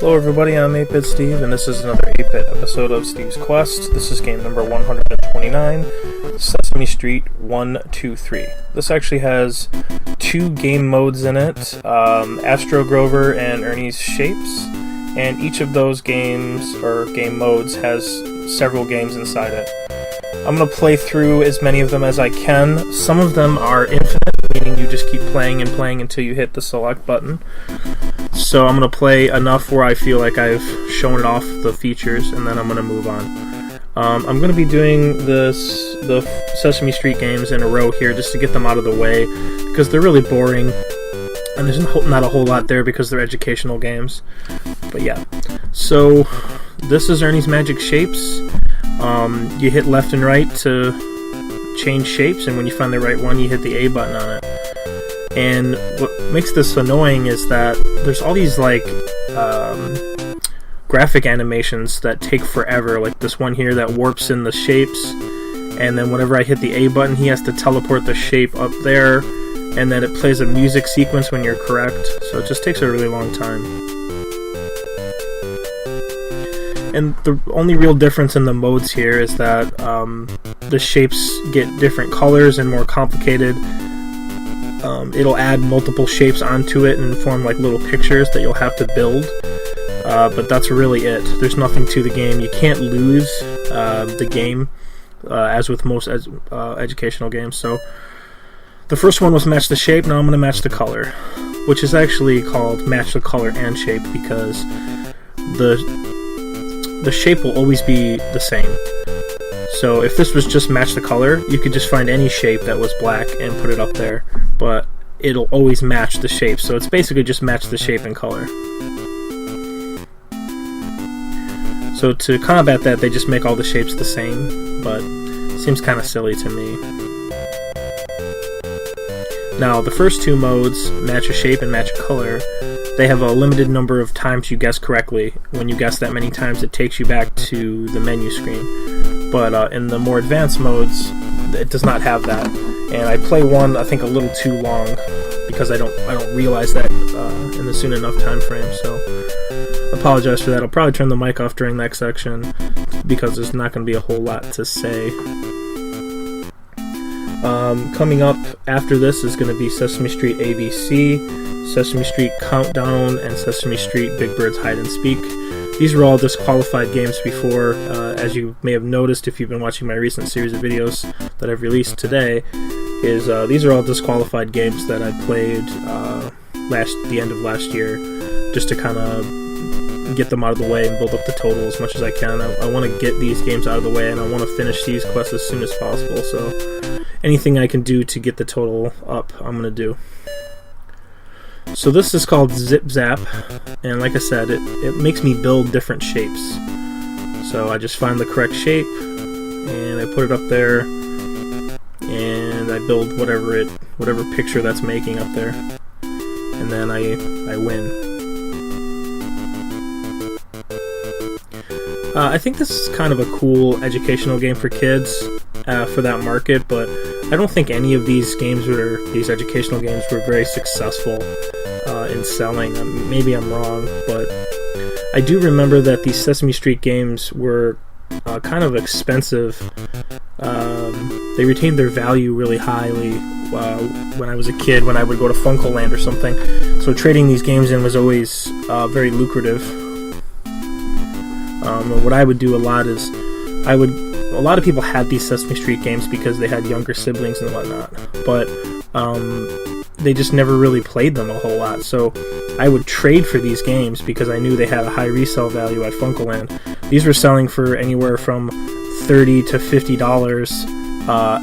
Hello everybody, I'm 8-Bit Steve, and this is another 8-Bit episode of Steve's Quest. This is game number 129, Sesame Street 1, 2, 3. This actually has two game modes in it, Astro Grover and Ernie's Shapes, and each of those games, or game modes, has several games inside it. I'm going to play through as many of them as I can. Some of them are infinite, meaning you just keep playing and playing until you hit the select button. So I'm going to play enough where I feel like I've shown it off the features, and then I'm going to move on. I'm going to be doing the Sesame Street games in a row here just to get them out of the way, because they're really boring, and there's not a whole lot there because they're educational games. But yeah, so this is Ernie's Magic Shapes. You hit left and right to change shapes, and when you find the right one, you hit the A button on it. And what makes this annoying is that there's all these graphic animations that take forever, like this one here that warps in the shapes, and then whenever I hit the A button, he has to teleport the shape up there, and then it plays a music sequence when you're correct, so it just takes a really long time. And the only real difference in the modes here is that the shapes get different colors and more complicated. It'll add multiple shapes onto it and form like little pictures that you'll have to build, but that's really it. There's nothing to the game. You can't lose the game, as with most educational games. So the first one was match the shape. Now I'm going to match the color, which is actually called match the color and shape because the shape will always be the same. So if this was just match the color, you could just find any shape that was black and put it up there, but it'll always match the shape. So it's basically just match the shape and color. So to combat that, they just make all the shapes the same, but it seems kind of silly to me. Now, the first two modes, match a shape and match a color, they have a limited number of times you guess correctly. When you guess that many times, it takes you back to the menu screen. But in the more advanced modes, it does not have that. And I play one, I think, a little too long because I don't realize that in the soon enough time frame. So apologize for that. I'll probably turn the mic off during that section because there's not going to be a whole lot to say. Coming up after this is going to be Sesame Street ABC, Sesame Street Countdown, and Sesame Street Big Bird's Hide and Speak. These were all disqualified games before. As you may have noticed if you've been watching my recent series of videos that I've released today, these are all disqualified games that I played the end of last year, just to kind of get them out of the way and build up the total as much as I can. I want to get these games out of the way, and I want to finish these quests as soon as possible, so anything I can do to get the total up, I'm going to do. So this is called Zip Zap, and like I said, it makes me build different shapes. So I just find the correct shape, and I put it up there, and I build whatever picture that's making up there, and then I win. I think this is kind of a cool educational game for kids for that market, but I don't think any of these educational games were very successful in selling. Maybe I'm wrong, but I do remember that these Sesame Street games were kind of expensive. They retained their value really highly when I was a kid, when I would go to Funko Land or something. So trading these games in was always very lucrative. And what I would do a lot is a lot of people had these Sesame Street games because they had younger siblings and whatnot, but they just never really played them a whole lot. So I would trade for these games because I knew they had a high resale value at Funkoland. These were selling for anywhere from $30 to $50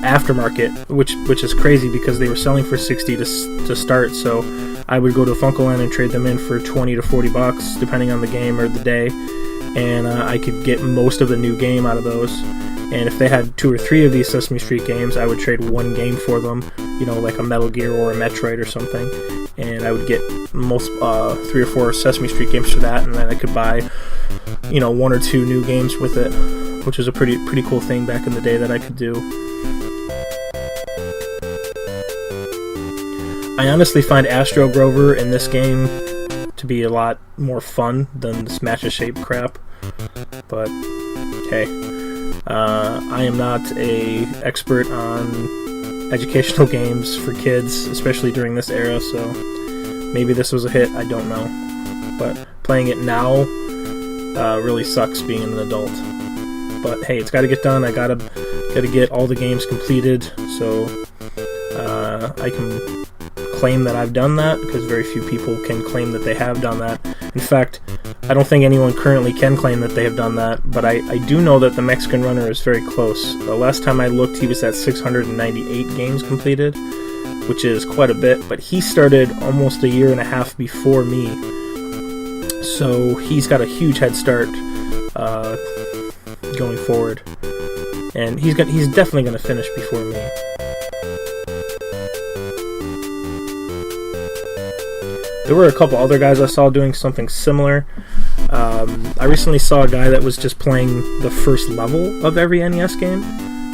aftermarket, which is crazy because they were selling for $60 to start. So I would go to Funkoland and trade them in for $20 to $40 depending on the game or the day, and I could get most of the new game out of those. And if they had 2 or 3 of these Sesame Street games, I would trade one game for them, like a Metal Gear or a Metroid or something, and I would get most 3 or 4 Sesame Street games for that, and then I could buy 1 or 2 new games with it, which was a pretty cool thing back in the day that I could do. I honestly find Astro Grover in this game to be a lot more fun than this match a shape crap. But hey, I am not a expert on educational games for kids, especially during this era, so maybe this was a hit, I don't know. But playing it now really sucks being an adult. But hey, it's got to get done. I gotta get all the games completed, so I can claim that I've done that, because very few people can claim that they have done that. In fact, I don't think anyone currently can claim that they have done that, but I do know that the Mexican runner is very close. The last time I looked, he was at 698 games completed, which is quite a bit, but he started almost a year and a half before me, so he's got a huge head start going forward, and he's definitely going to finish before me. There were a couple other guys I saw doing something similar. I recently saw a guy that was just playing the first level of every NES game,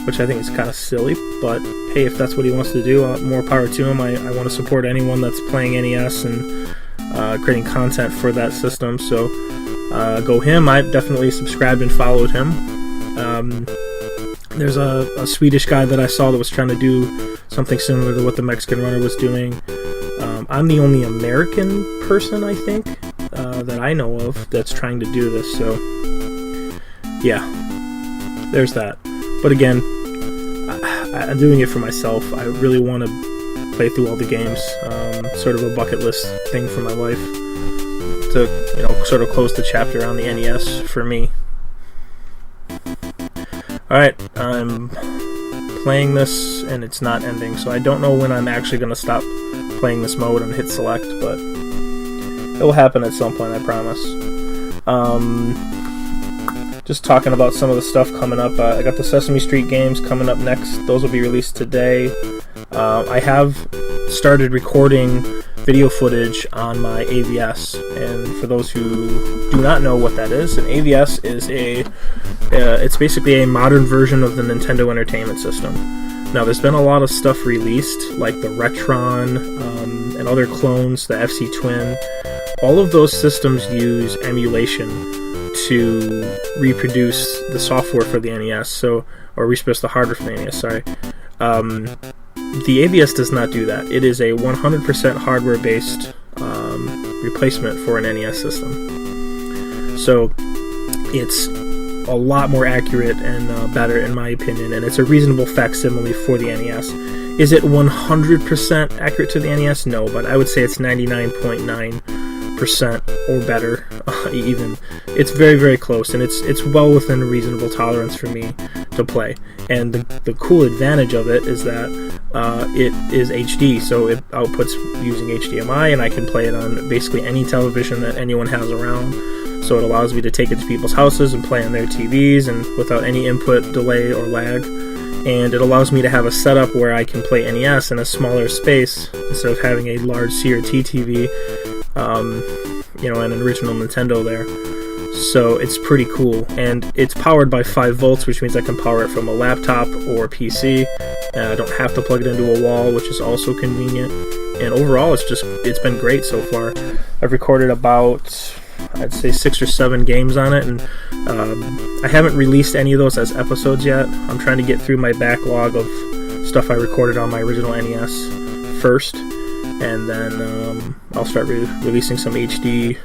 which I think is kind of silly, but hey, if that's what he wants to do, more power to him. I want to support anyone that's playing NES and creating content for that system, so go him. I've definitely subscribed and followed him. There's a Swedish guy that I saw that was trying to do something similar to what the Mexican runner was doing. I'm the only American person, I think, that I know of that's trying to do this, so yeah, there's that. But again, I'm doing it for myself. I really want to play through all the games, sort of a bucket list thing for my life, to sort of close the chapter on the NES for me. Alright, I'm playing this and it's not ending, so I don't know when I'm actually going to stop playing this mode and hit select, but it will happen at some point, I promise. Just talking about some of the stuff coming up. I got the Sesame Street games coming up next. Those will be released today. I have started recording video footage on my AVS, and for those who do not know what that is, an AVS is it's basically a modern version of the Nintendo Entertainment System. Now, there's been a lot of stuff released, like the Retron and other clones, the FC Twin. All of those systems use emulation to reproduce the software for the NES, or reproduce the hardware for the NES, sorry. The AVS does not do that. It is a 100% hardware-based replacement for an NES system. So it's a lot more accurate and better, in my opinion, and it's a reasonable facsimile for the NES. Is it 100% accurate to the NES? No, but I would say it's 99.9% or better, even. It's very, very close, and it's well within a reasonable tolerance for me to play. And the cool advantage of it is that it is HD, so it outputs using HDMI, and I can play it on basically any television that anyone has around. So it allows me to take it to people's houses and play on their TVs and without any input delay or lag. And it allows me to have a setup where I can play NES in a smaller space instead of having a large CRT TV, and an original Nintendo there. So it's pretty cool, and it's powered by 5 volts, which means I can power it from a laptop or PC. I don't have to plug it into a wall, which is also convenient. And overall, it's been great so far. I've recorded about, I'd say, 6 or 7 games on it, and I haven't released any of those as episodes yet. I'm trying to get through my backlog of stuff I recorded on my original NES first, and then I'll start releasing some HD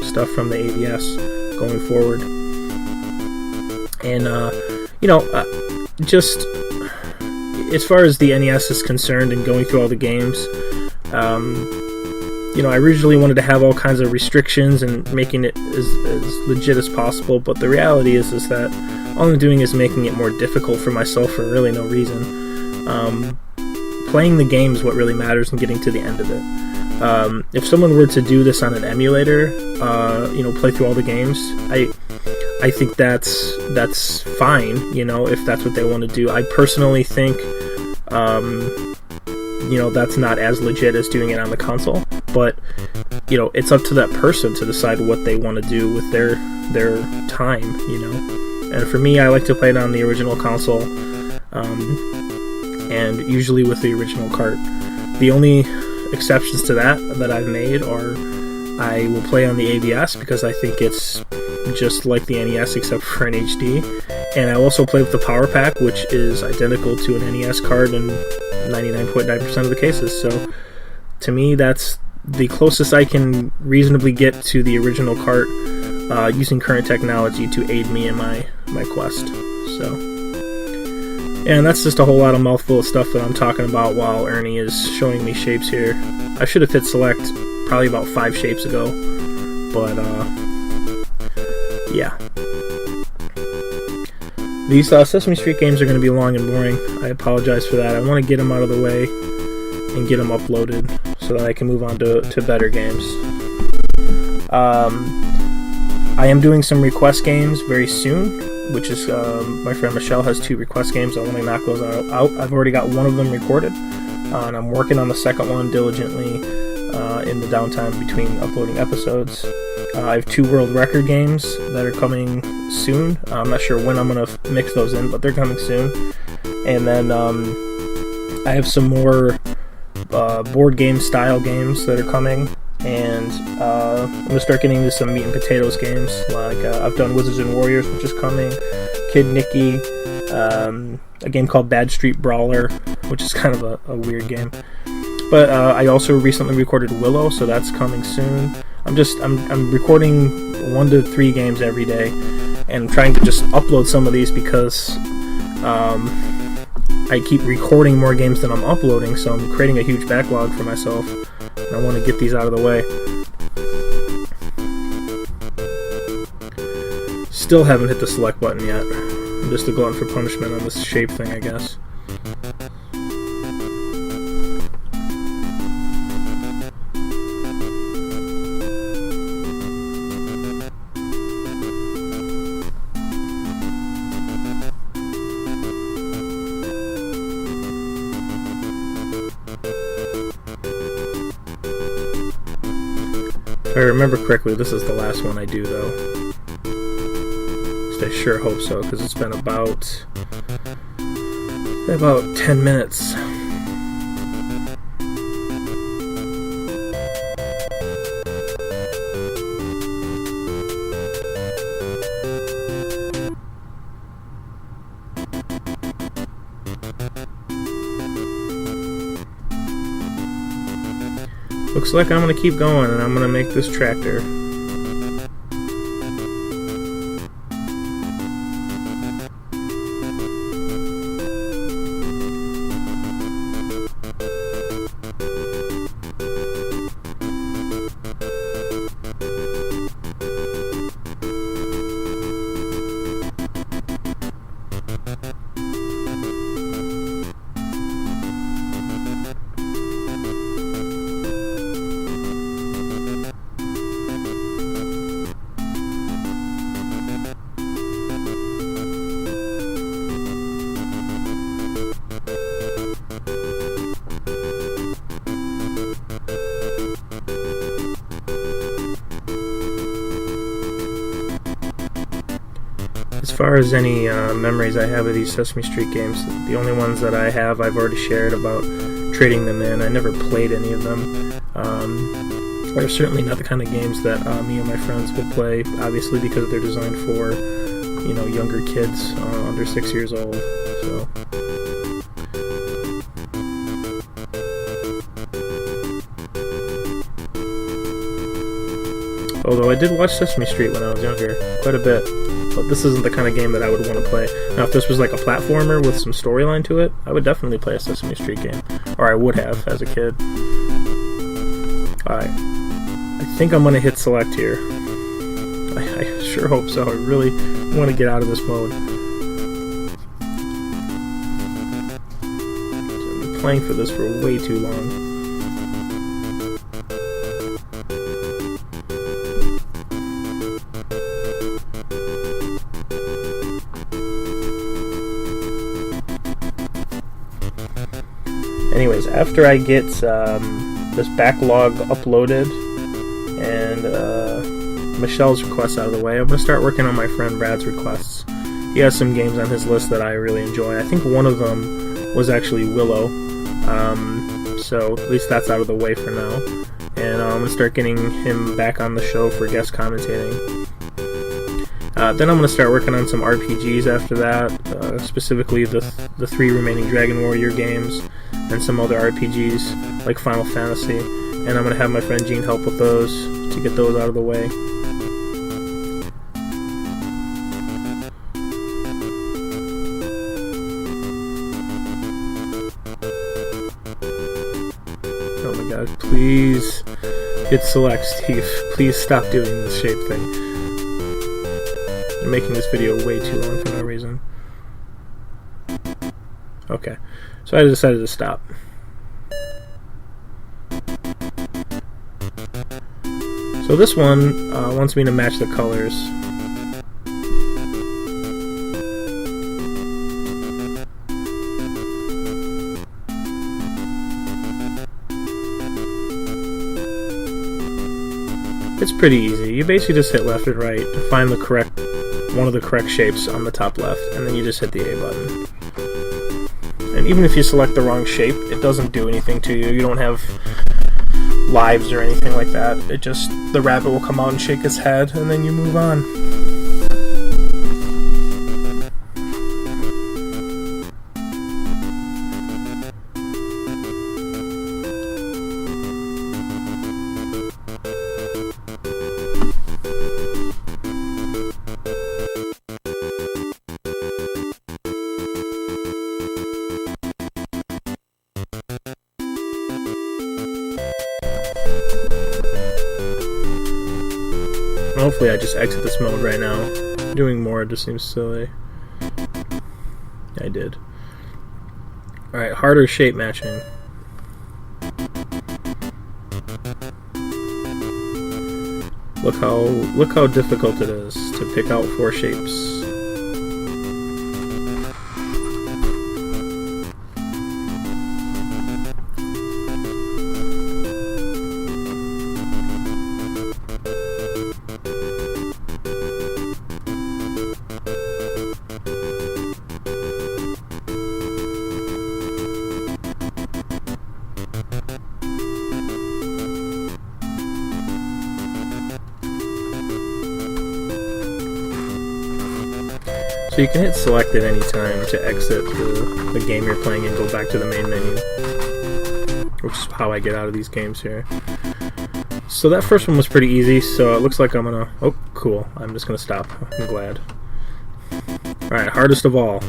stuff from the AVS going forward. And just as far as the NES is concerned and going through all the games, I originally wanted to have all kinds of restrictions and making it as legit as possible, but the reality is that all I'm doing is making it more difficult for myself for really no reason. Playing the game is what really matters and getting to the end of it. If someone were to do this on an emulator, play through all the games, I think that's fine, if that's what they want to do. I personally think that's not as legit as doing it on the console, but it's up to that person to decide what they want to do with their time, and for me, I like to play it on the original console, and usually with the original cart. The only exceptions to that I've made are I will play on the AVS because I think it's just like the NES except for an HD. And I also play with the Power Pack, which is identical to an NES card in 99.9% of the cases. So to me, that's the closest I can reasonably get to the original cart using current technology to aid me in my quest. So, and that's just a whole lot of mouthful of stuff that I'm talking about while Ernie is showing me shapes here. I should have hit select probably about 5 shapes ago, but yeah. These Sesame Street games are going to be long and boring. I apologize for that. I want to get them out of the way and get them uploaded so that I can move on to better games. I am doing some request games very soon, which is my friend Michelle has 2 request games. I want to knock those out. I've already got one of them recorded, and I'm working on the second one diligently in the downtime between uploading episodes. I have 2 world record games that are coming soon. I'm not sure when I'm going to mix those in, but they're coming soon. And then I have some more board game style games that are coming. And I'm going to start getting into some meat and potatoes games. Like I've done Wizards and Warriors, which is coming. Kid Nicky. A game called Bad Street Brawler, which is kind of a weird game. But I also recently recorded Willow, so that's coming soon. I'm recording 1 to 3 games every day, and I'm trying to just upload some of these because I keep recording more games than I'm uploading, so I'm creating a huge backlog for myself, and I want to get these out of the way. Still haven't hit the select button yet. I'm just a glutton for punishment on this shape thing, I guess. If I remember correctly, this is the last one I do, though. At least I sure hope so, because it's been about 10 minutes. Looks like I'm going to keep going, and I'm going to make this tractor. As far as any memories I have of these Sesame Street games, the only ones that I have I've already shared about trading them in. I never played any of them. They're certainly not the kind of games that me and my friends would play, obviously because they're designed for, younger kids under 6 years old. So. Although I did watch Sesame Street when I was younger, quite a bit. But this isn't the kind of game that I would want to play. Now, if this was like a platformer with some storyline to it, I would definitely play a Sesame Street game. Or I would have, as a kid. Alright. I think I'm going to hit select here. I sure hope so. I really want to get out of this mode. I've been playing for this for way too long. Anyways, after I get this backlog uploaded and Michelle's requests out of the way, I'm going to start working on my friend Brad's requests. He has some games on his list that I really enjoy. I think one of them was actually Willow, so at least that's out of the way for now. and I'm going to start getting him back on the show for guest commentating. Then I'm going to start working on some RPGs after that, specifically the 3 remaining Dragon Warrior games, and some other RPGs like Final Fantasy, and I'm going to have my friend Gene help with those to get those out of the way. Oh my god, please hit select, Steve. Please stop doing this shape thing. You're making this video way too long for no reason. Okay, so I decided to stop. So this one wants me to match the colors. It's pretty easy. You basically just hit left and right to find the correct one of the correct shapes on the top left, and then you just hit the A button. And even if you select the wrong shape, it doesn't do anything to you. You don't have lives or anything like that. It just, the rabbit will come out and shake its head, and then you move on. Hopefully I just exit this mode right now. Doing more just seems silly. I did. Alright, harder shape matching. Look how difficult it is to pick out 4 shapes. So you can hit select at any time to exit the game you're playing and go back to the main menu, which is how I get out of these games here. So that first one was pretty easy, so it looks like I'm gonna... Oh, cool. I'm just gonna stop. I'm glad. Alright, hardest of all.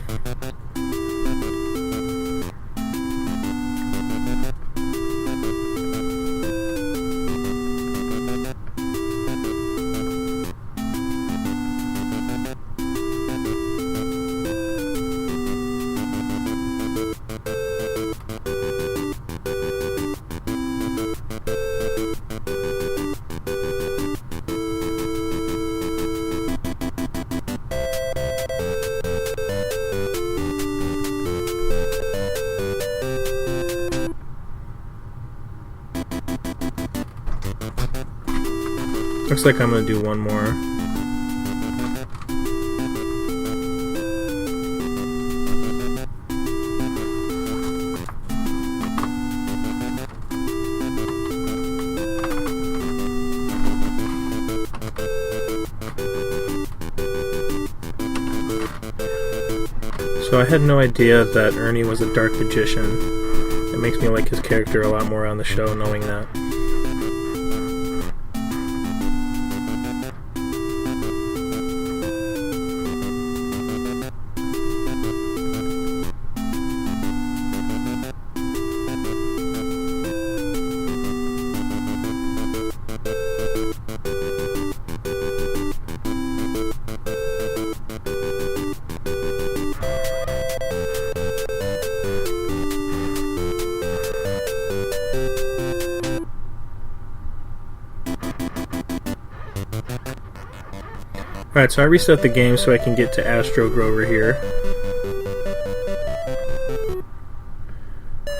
Looks like I'm going to do one more. So I had no idea that Ernie was a dark magician. It makes me like his character a lot more on the show knowing that. Alright, so I reset the game so I can get to Astro Grover here.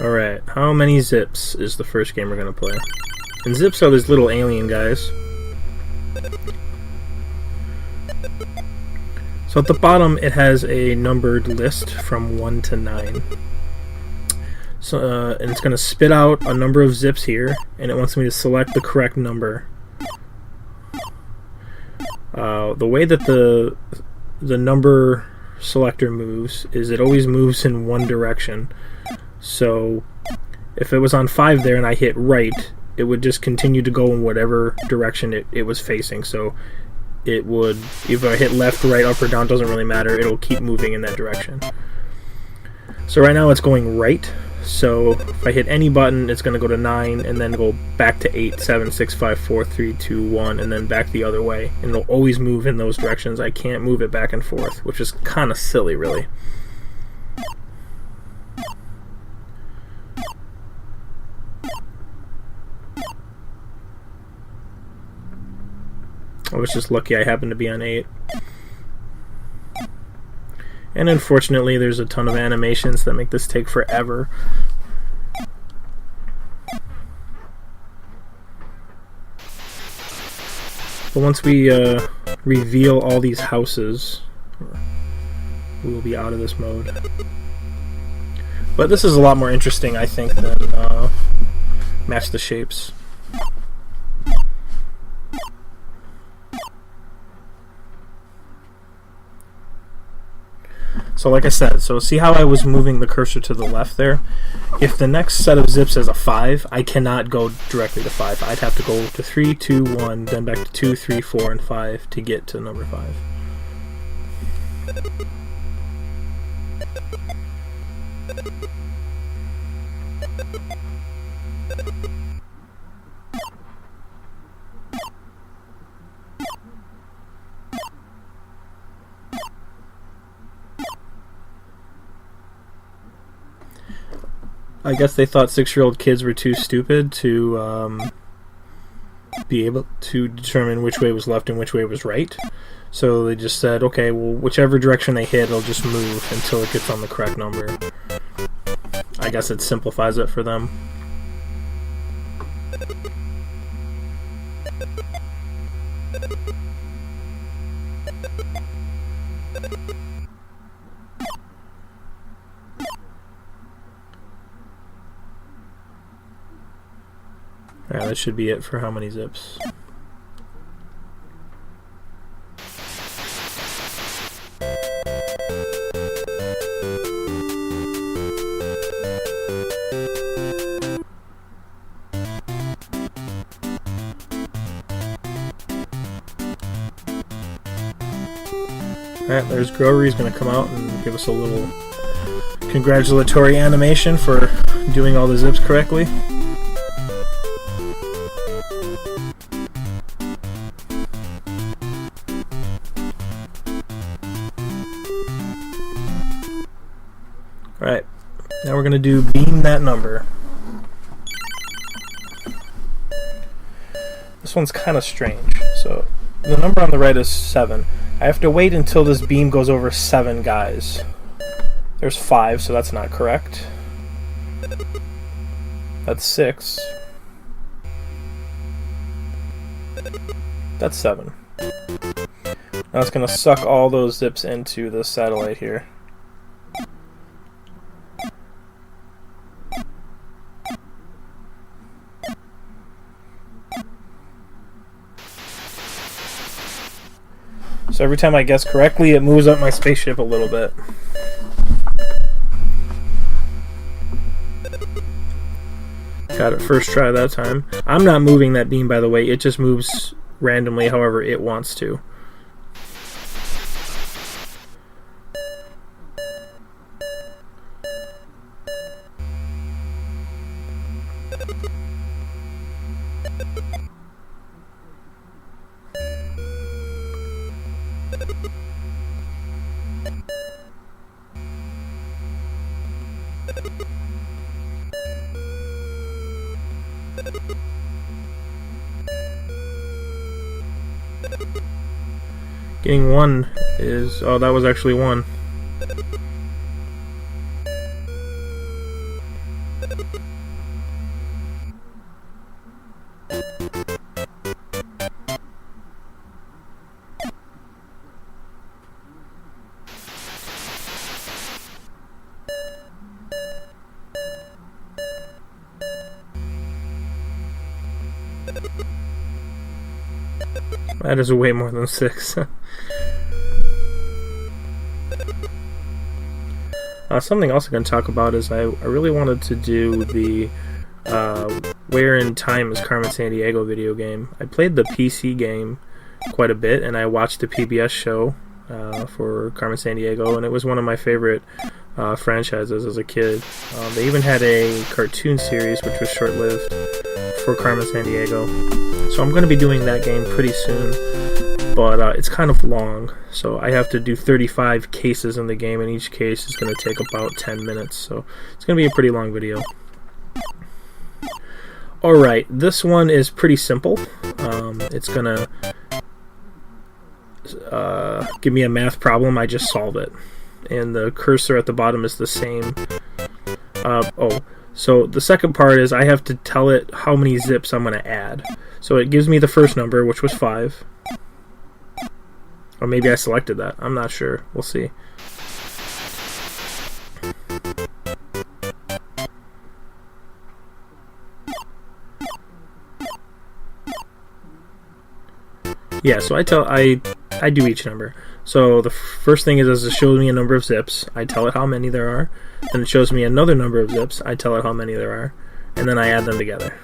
Alright, how many zips is the first game we're going to play? And zips are these little alien guys. So at the bottom it has a numbered list from 1 to 9. So, and it's going to spit out a number of zips here, and it wants me to select the correct number. The way that the number selector moves is it always moves in one direction. So if it was on 5 there and I hit right, it would just continue to go in whatever direction it was facing. So it would, if I hit left, right, up, or down, doesn't really matter. It'll keep moving in that direction. So right now it's going right. So if I hit any button, it's going to go to 9 and then go back to 8, 7, 6, 5, 4, 3, 2, 1, and then back the other way. And it'll always move in those directions. I can't move it back and forth, which is kind of silly, really. I was just lucky I happened to be on 8. And unfortunately, there's a ton of animations that make this take forever. But once we reveal all these houses, we will be out of this mode. But this is a lot more interesting, I think, than Match the Shapes. So like I said, so see how I was moving the cursor to the left there? If the next set of zips is a 5, I cannot go directly to 5. I'd have to go to 3, 2, 1, then back to 2, 3, 4, and 5 to get to number 5. I guess they thought 6-year-old kids were too stupid to be able to determine which way was left and which way was right. So they just said, okay, well, whichever direction they hit, it'll just move until it gets on the correct number. I guess it simplifies it for them. Alright, that should be it for how many zips. Alright, there's Grover. He's going to come out and give us a little congratulatory animation for doing all the zips correctly. Alright, now we're going to do beam that number. This one's kind of strange. So the number on the right is 7. I have to wait until this beam goes over 7 guys. There's 5, so that's not correct. That's 6. That's 7. Now it's going to suck all those zips into the satellite here. So every time I guess correctly, it moves up my spaceship a little bit. Got it first try that time. I'm not moving that beam, by the way. It just moves randomly however it wants to. Getting 1 is... oh, that was actually 1. That is way more than 6. Something else I'm going to talk about is I really wanted to do the Where in Time is Carmen Sandiego video game. I played the PC game quite a bit, and I watched the PBS show for Carmen Sandiego, and it was one of my favorite franchises as a kid. They even had a cartoon series, which was short-lived, for Carmen Sandiego. So I'm going to be doing that game pretty soon, but it's kind of long, so I have to do 35 cases in the game, and each case is going to take about 10 minutes, so it's going to be a pretty long video. Alright, this one is pretty simple. It's going to give me a math problem. I just solve it, and the cursor at the bottom is the same. So the second part is I have to tell it how many zips I'm going to add. So it gives me the first number, which was 5. Or maybe I selected that. I'm not sure. We'll see. Yeah, so I do each number. So the first thing is it shows me a number of zips. I tell it how many there are. Then it shows me another number of zips. I tell it how many there are. And then I add them together.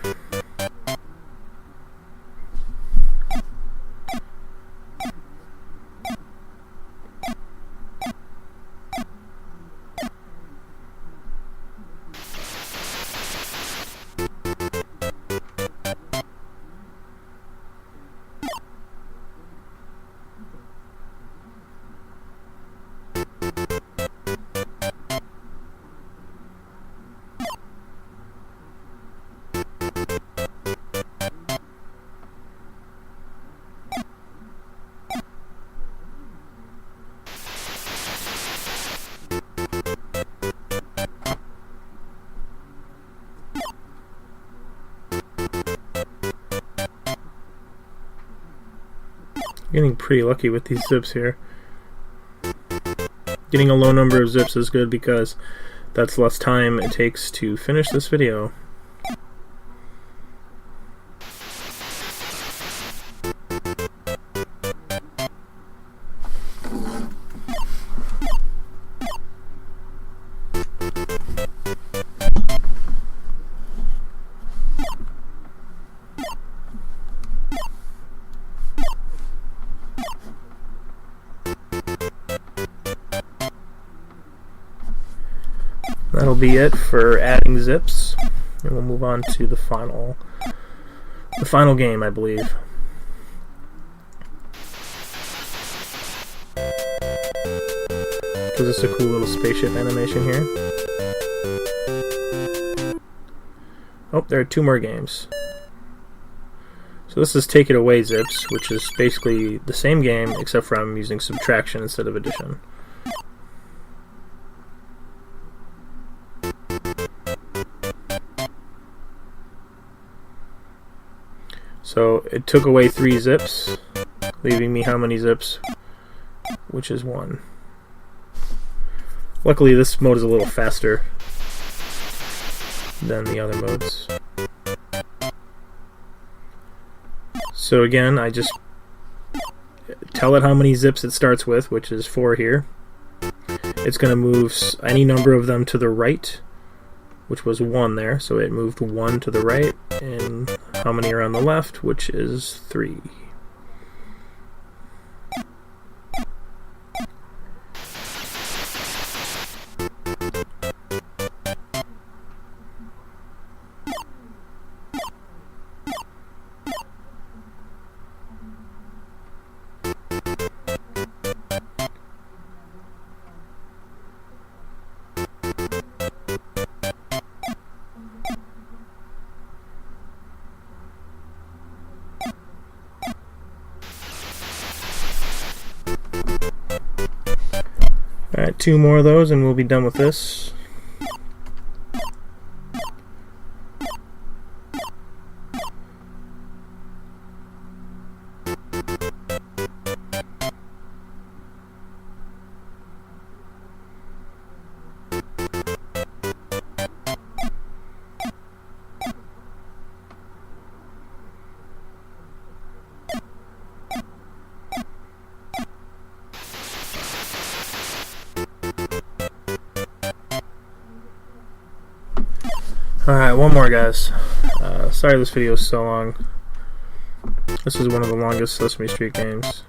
Getting pretty lucky with these zips here. Getting a low number of zips is good because that's less time it takes to finish this video. That'll be it for adding zips, and we'll move on to the final game, I believe. Because it's a cool little spaceship animation here. Oh, there are 2 more games. So this is Take It Away Zips, which is basically the same game, except for I'm using subtraction instead of addition. So it took away 3 zips, leaving me how many zips? Which is 1. Luckily this mode is a little faster than the other modes. So again, I just tell it how many zips it starts with, which is 4 here. It's going to move any number of them to the right, which was 1 there, so it moved 1 to the right, and how many are on the left, which is 3. Alright, 2 more of those and we'll be done with this. Alright, one more, guys. Sorry this video is so long. This is one of the longest Sesame Street games.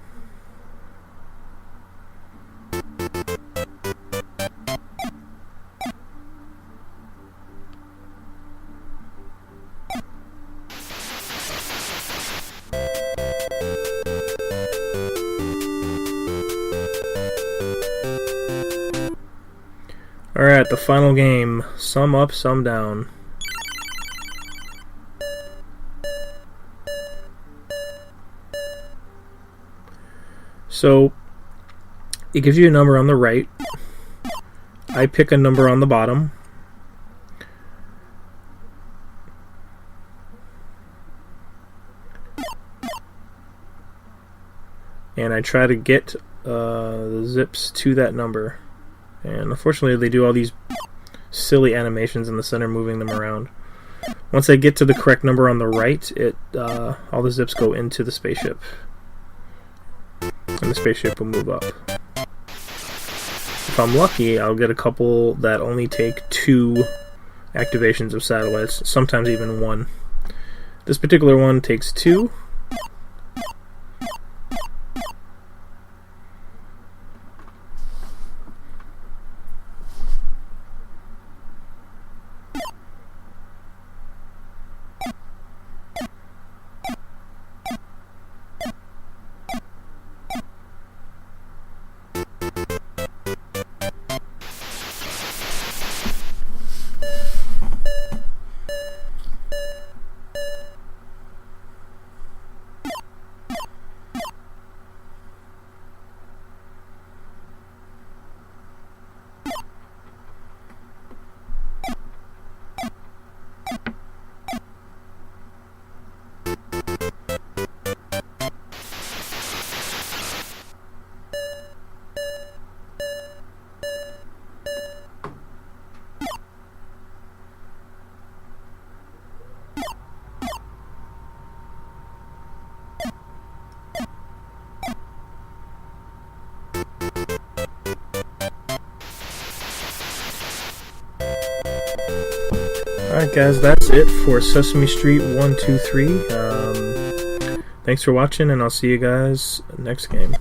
Alright, the final game. Some up, some down. So, it gives you a number on the right. I pick a number on the bottom. And I try to get the zips to that number. And unfortunately, they do all these silly animations in the center, moving them around. Once I get to the correct number on the right, all the zips go into the spaceship. And the spaceship will move up. If I'm lucky, I'll get a couple that only take 2 activations of satellites, sometimes even 1. This particular one takes 2. Alright guys, that's it for Sesame Street 1, 2, 3. Thanks for watching, and I'll see you guys next game.